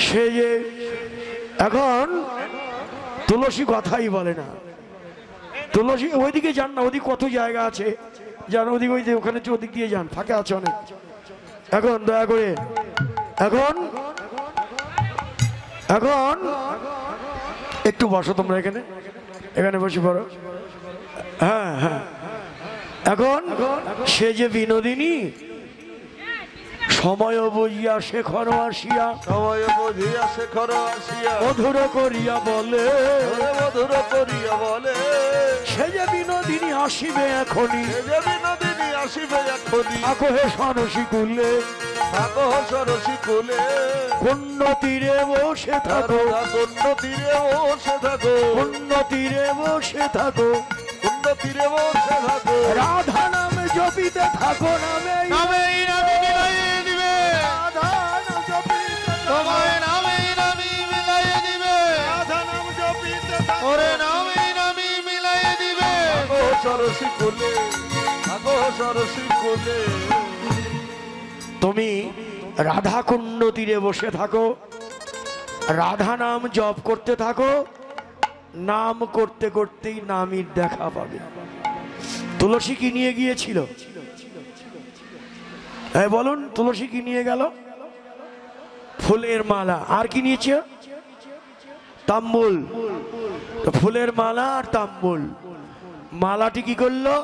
Speaker 1: সে যে এখন তুলসী কথাই বলে না। তুলসী ওইদিকে যান না, ওদিকে কত জায়গা আছে যান, ওদিকে ওই যে ওখানে ওদিক দিয়ে যান, ফাঁকা আছে অনেক। এখন দয়া করে এখন এখন একটু বসো তোমরা এখানে, এখানে বসে পড়ো। হ্যাঁ হ্যাঁ, এখন সে যে বিনোদিনী সময় বুঝিয়া শেখর আসিয়া,
Speaker 2: সময় বুঝিয়া শেখর আসিয়া
Speaker 1: মধুর করিয়া বলে,
Speaker 2: মধুর করিয়া বলে,
Speaker 1: সে যে বিনোদিনী আসিবে এখনই,
Speaker 2: সে যে বিনোদিনী আসিবে এখনই,
Speaker 1: থাকো হে সরসী কুলে,
Speaker 2: থাকো সরসী কুলে,
Speaker 1: পুণ্য তীরে বসে থাকো,
Speaker 2: পুণ্য তীরে বসে থাকো,
Speaker 1: পুণ্য তীরে বসে থাকো,
Speaker 2: পুণ্য তীরে বসে থাকো,
Speaker 1: রাধা নামে জপিতে থাকো, নামে
Speaker 2: নামেই নামে মিলাইয়ে দিবে, রাধা নাম জপিতে তোমায় নামেই নামি মিলাইয়ে দিবে, রাধা নাম জপিতে থাকো, ওরে নামেই নামি মিলাইয়ে দিবে, থাকো সরসী কুলে, থাকো সরসী কুলে।
Speaker 1: তুমি রাধা কুণ্ড তীরে বসে থাকো, রাধা নাম জপ করতে থাকো, নাম করতে করতেই নামের দেখা পাবে। তুলসী কি নিয়ে গিয়েছিল? বলুন, তুলসী কি নিয়ে গেল? ফুলের মালা। আর কি নিয়েছে? তাম্বুল। তো ফুলের মালা আর তাম্বুল। মালাটি কি করলো?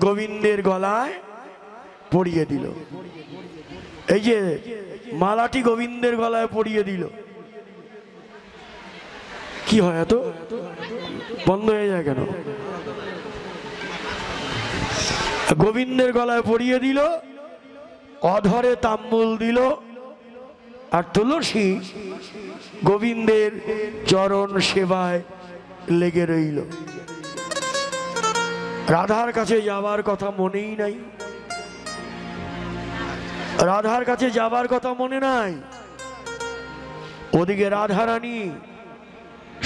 Speaker 1: গোবিন্দের গলায় পরিয়ে দিল। এই যে মালাটি গোবিন্দের গলায় পরিয়ে দিল, কি হয় এত বন্ধ হয়ে যায় কেন? গোবিন্দের গলায় পরিয়ে দিল, অধরে তাম্বুল দিল, আর তুলসী গোবিন্দের চরণ সেবায় লেগে রইল। রাধার কাছে যাবার কথা মনেই নাই, রাধার কাছে যাবার কথা মনে নাই। ওদিকে রাধারানী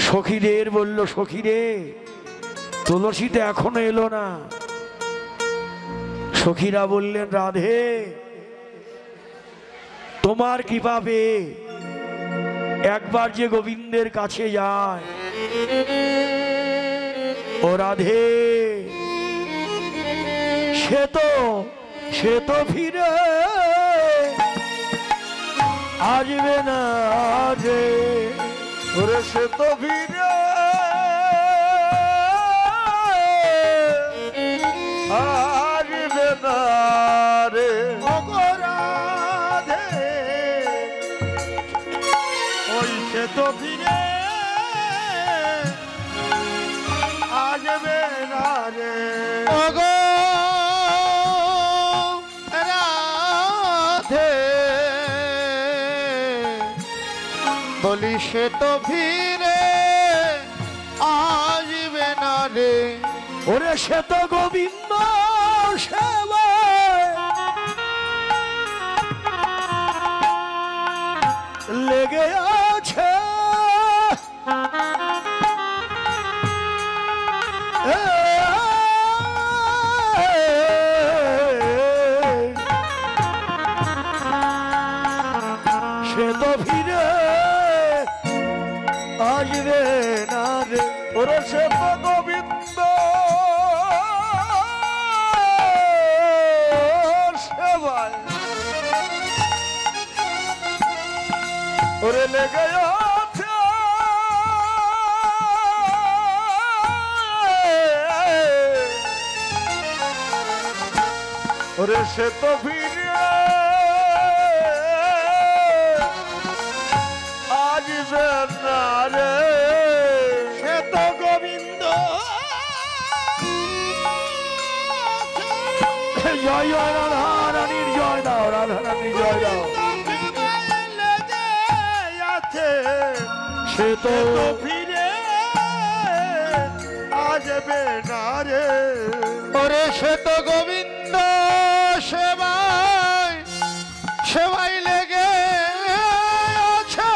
Speaker 1: সখীদের বলল, সখীরে তুলসীতে এখনো এলো না। সখীরা বললেন, রাধে তোমার কৃপা পেয়ে একবার যে গোবিন্দের কাছে যায়, ও রাধে সে তো ফিরে আসবে না রে,
Speaker 2: ওরে সে তো ফিরে আসবে না রে, অপরাধে ওই সে তো ফিরে আসবে না রে, ওগো রাধে বলি সে তো ফিরে আসবে না রে,
Speaker 1: ওরে সে তো গোবিন্দ সেবায় লেগে আছে, সে তো ফিরে আসবে না রে,
Speaker 2: ওরে সে তো গোবিন্দ সেবায় ওরে লেগে আছে, ওরে সে তো ফিরে আসবে না রে, সে তো গোবিন্দ
Speaker 1: জয় জয় রাধা রানীর জয় দাও, রাধা রানীর জয় দাও। সে তো
Speaker 2: ফিরে আসবে না রে,
Speaker 3: ওরে সে তো গোবিন্দ সেবায় সেবাই লেগে আছে,